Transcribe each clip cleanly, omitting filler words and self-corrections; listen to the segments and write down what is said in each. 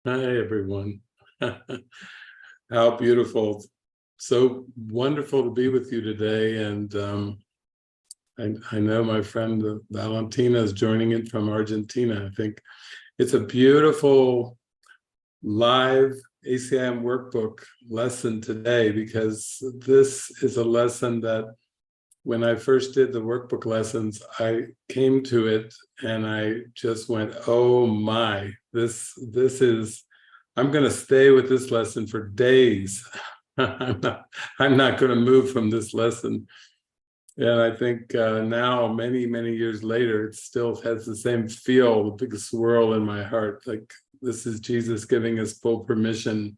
Hi, everyone. How beautiful. So wonderful to be with you today. And I know my friend Valentina is joining in from Argentina. I think it's a beautiful live ACIM workbook lesson today, because this is a lesson that when I first did the workbook lessons, I came to it and I just went, oh my, this is, I'm going to stay with this lesson for days. I'm not going to move from this lesson. And I think now, many years later, it still has the same feel, the big swirl in my heart. Like this is Jesus giving us full permission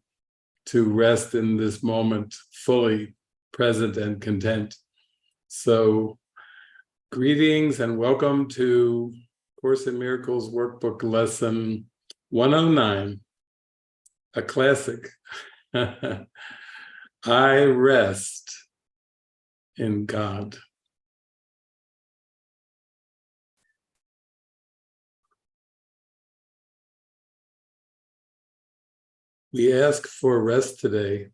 to rest in this moment, fully present and content. So greetings and welcome to Course in Miracles Workbook Lesson 109, a classic. I rest in God. We ask for rest today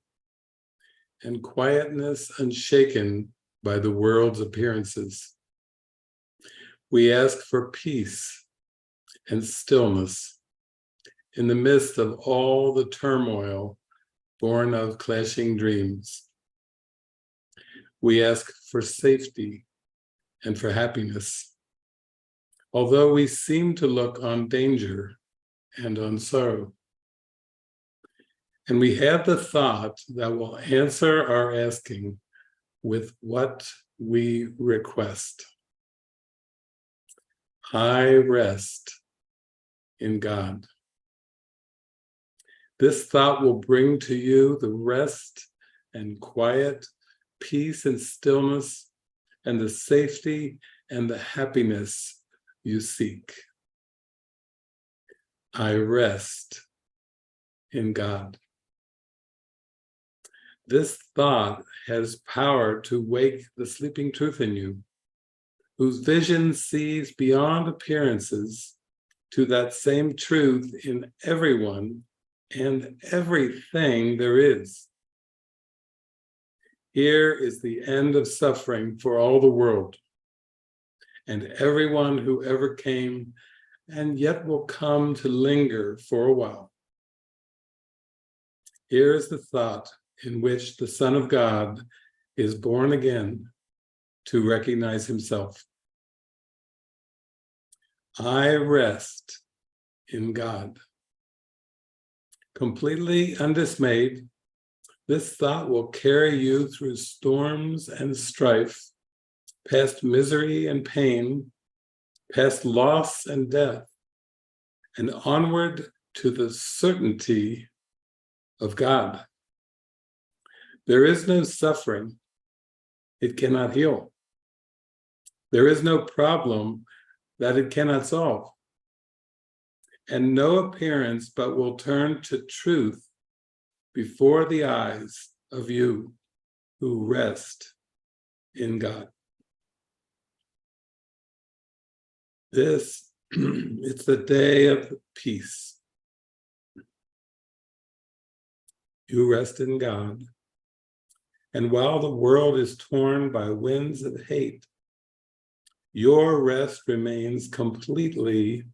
and quietness unshaken by the world's appearances. We ask for peace and stillness in the midst of all the turmoil born of clashing dreams. We ask for safety and for happiness, although we seem to look on danger and on sorrow. And we have the thought that will answer our asking with what we request. I rest in God. This thought will bring to you the rest and quiet, peace and stillness, and the safety and the happiness you seek. I rest in God. This thought has power to wake the sleeping truth in you, whose vision sees beyond appearances to that same truth in everyone and everything there is. Here is the end of suffering for all the world, and everyone who ever came and yet will come to linger for a while. Here is the thought in which the Son of God is born again to recognize himself. I rest in God. Completely undismayed, this thought will carry you through storms and strife, past misery and pain, past loss and death, and onward to the certainty of God. There is no suffering it cannot heal. There is no problem that it cannot solve, and no appearance but will turn to truth before the eyes of you who rest in God. This, it's the day of peace. You rest in God. And while the world is torn by winds of hate, your rest remains completely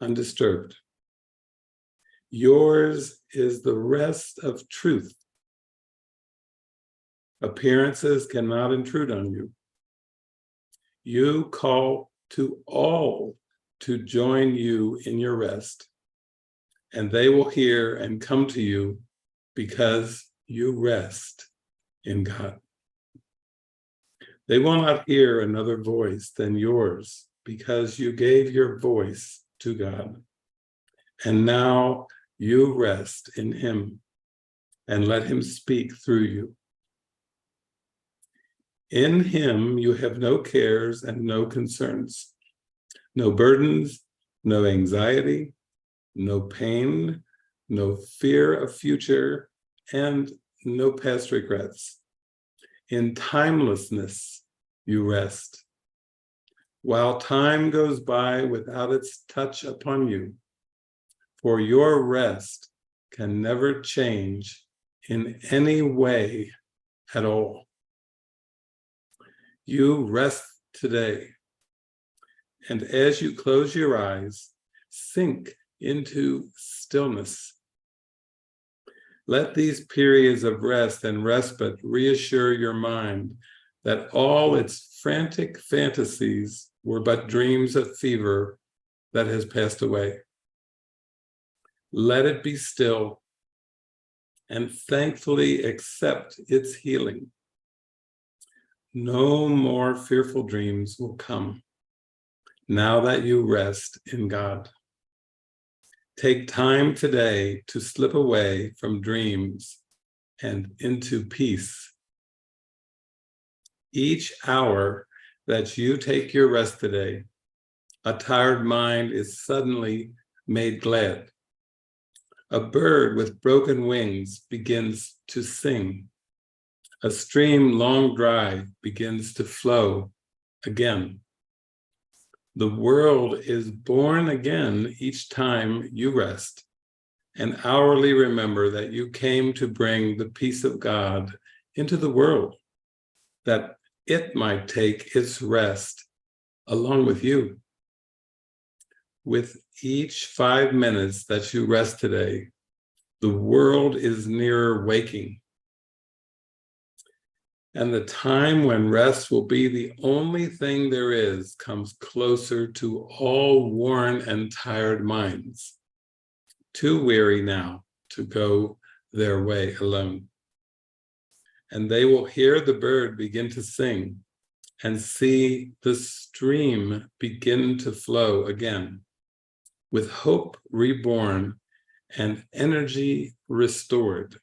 undisturbed. Yours is the rest of truth. Appearances cannot intrude on you. You call to all to join you in your rest, and they will hear and come to you because you rest in God. They will not hear another voice than yours because you gave your voice to God. And now you rest in him and let him speak through you. In him you have no cares and no concerns, no burdens, no anxiety, no pain, no fear of future, and no past regrets. In timelessness you rest. While time goes by without its touch upon you, for your rest can never change in any way at all. You rest today, and as you close your eyes, sink into stillness. Let these periods of rest and respite reassure your mind that all its frantic fantasies were but dreams of fever that has passed away. Let it be still and thankfully accept its healing. No more fearful dreams will come now that you rest in God. Take time today to slip away from dreams and into peace. Each hour that you take your rest today, a tired mind is suddenly made glad. A bird with broken wings begins to sing. A stream long dry begins to flow again. The world is born again each time you rest, and hourly remember that you came to bring the peace of God into the world, that it might take its rest along with you. With each 5 minutes that you rest today, the world is nearer waking. And the time when rest will be the only thing there is comes closer to all worn and tired minds, too weary now to go their way alone. And they will hear the bird begin to sing and see the stream begin to flow again, with hope reborn and energy restored,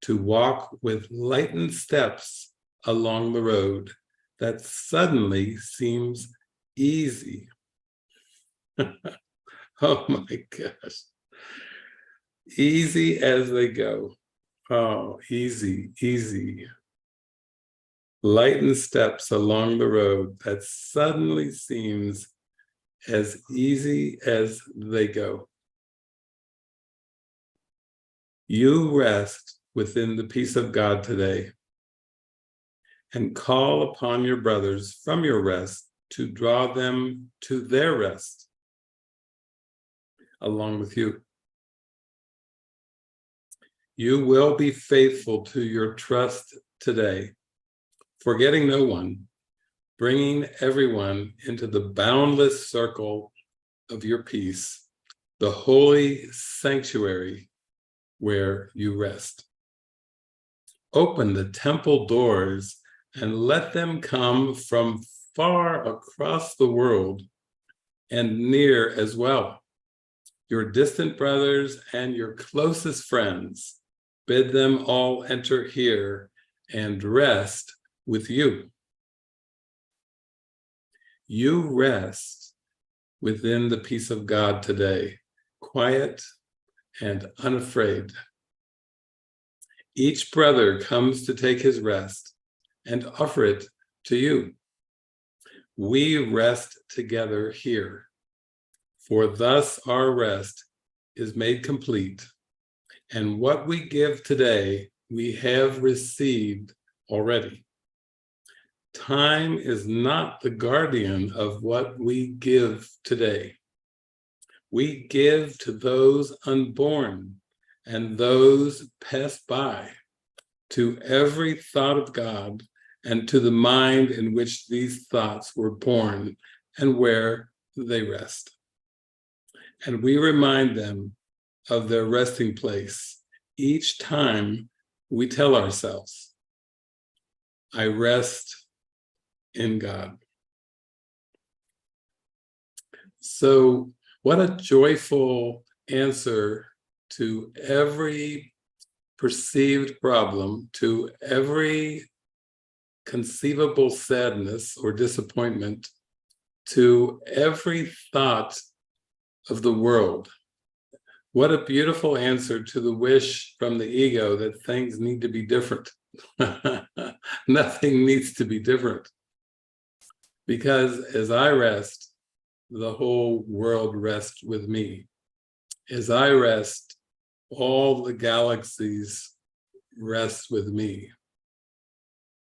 to walk with lightened steps along the road that suddenly seems easy. Oh my gosh. Easy as they go. Oh, easy, easy. Lightened steps along the road that suddenly seems as easy as they go. You rest within the peace of God today, and call upon your brothers from your rest to draw them to their rest along with you. You will be faithful to your trust today, forgetting no one, bringing everyone into the boundless circle of your peace, the holy sanctuary where you rest. Open the temple doors and let them come from far across the world and near as well. Your distant brothers and your closest friends, bid them all enter here and rest with you. You rest within the peace of God today, quiet and unafraid. Each brother comes to take his rest and offer it to you. We rest together here, for thus our rest is made complete, and what we give today we have received already. Time is not the guardian of what we give today. We give to those unborn and those passed by, to every thought of God and to the mind in which these thoughts were born and where they rest. And we remind them of their resting place each time we tell ourselves, I rest in God. So what a joyful answer to every perceived problem, to every conceivable sadness or disappointment, to every thought of the world. What a beautiful answer to the wish from the ego that things need to be different. Nothing needs to be different. Because as I rest, the whole world rests with me. As I rest, all the galaxies rest with me.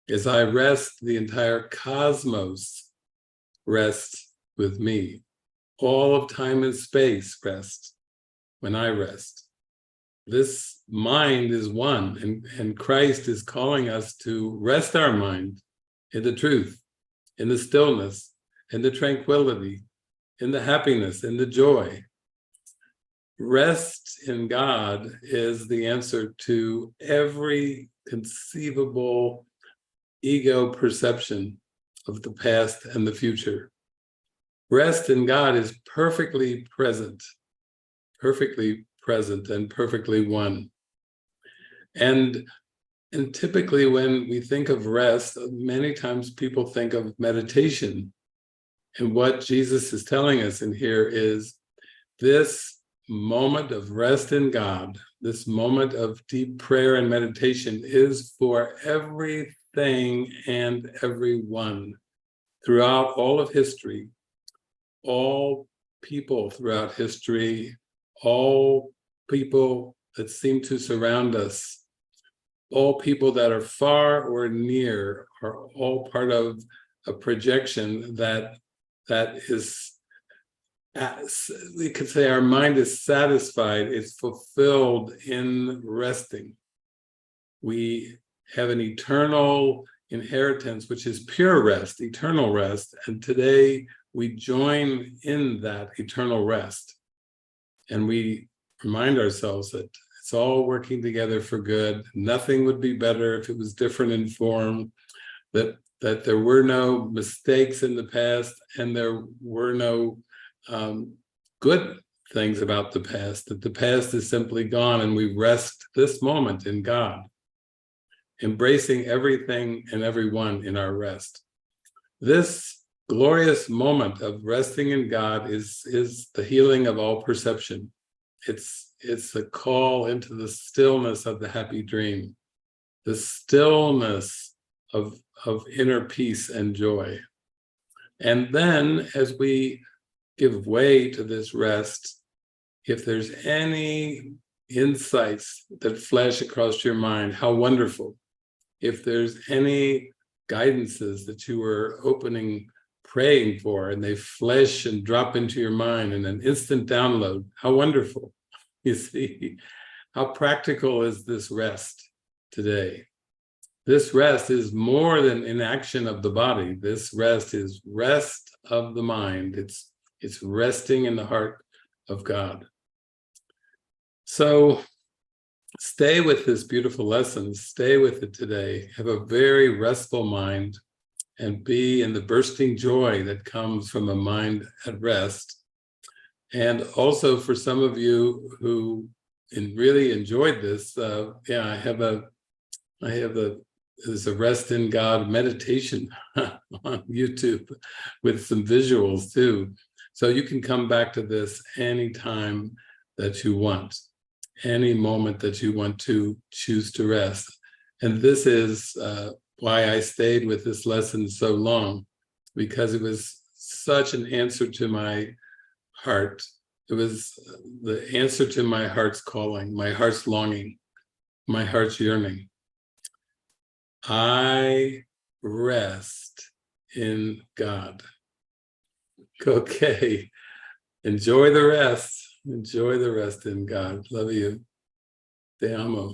As I rest, the entire cosmos rests with me. All of time and space rest when I rest. This mind is one, and Christ is calling us to rest our mind in the truth, in the stillness, in the tranquility, in the happiness, in the joy. Rest in God is the answer to every conceivable ego perception of the past and the future. Rest in God is perfectly present and perfectly one. And typically when we think of rest, many times people think of meditation. And what Jesus is telling us in here is this moment of rest in God, this moment of deep prayer and meditation is for everything and everyone throughout all of history, all people throughout history, all people that seem to surround us, all people that are far or near are all part of a projection that is, we could say our mind is satisfied, it's fulfilled in resting. We have an eternal inheritance, which is pure rest, eternal rest, and today we join in that eternal rest. And we remind ourselves that it's all working together for good. Nothing would be better if it was different in form, that there were no mistakes in the past and there were no good things about the past, that the past is simply gone and we rest this moment in God, embracing everything and everyone in our rest. This glorious moment of resting in God is the healing of all perception. It's a call into the stillness of the happy dream, the stillness of inner peace and joy. And then as we give way to this rest, if there's any insights that flash across your mind, how wonderful. If there's any guidances that you were praying for, and they flash and drop into your mind in an instant download, how wonderful. You see, how practical is this rest today? This rest is more than inaction of the body. This rest is rest of the mind. It's resting in the heart of God. So stay with this beautiful lesson. Stay with it today. Have a very restful mind and be in the bursting joy that comes from a mind at rest. And also for some of you who really enjoyed this, there's a rest in God meditation on YouTube with some visuals too. So you can come back to this anytime that you want, any moment that you want to choose to rest. And this is why I stayed with this lesson so long, because it was such an answer to my heart. It was the answer to my heart's calling, my heart's longing, my heart's yearning. I rest in God. Okay, enjoy the rest. Enjoy the rest in God. Love you. Te amo.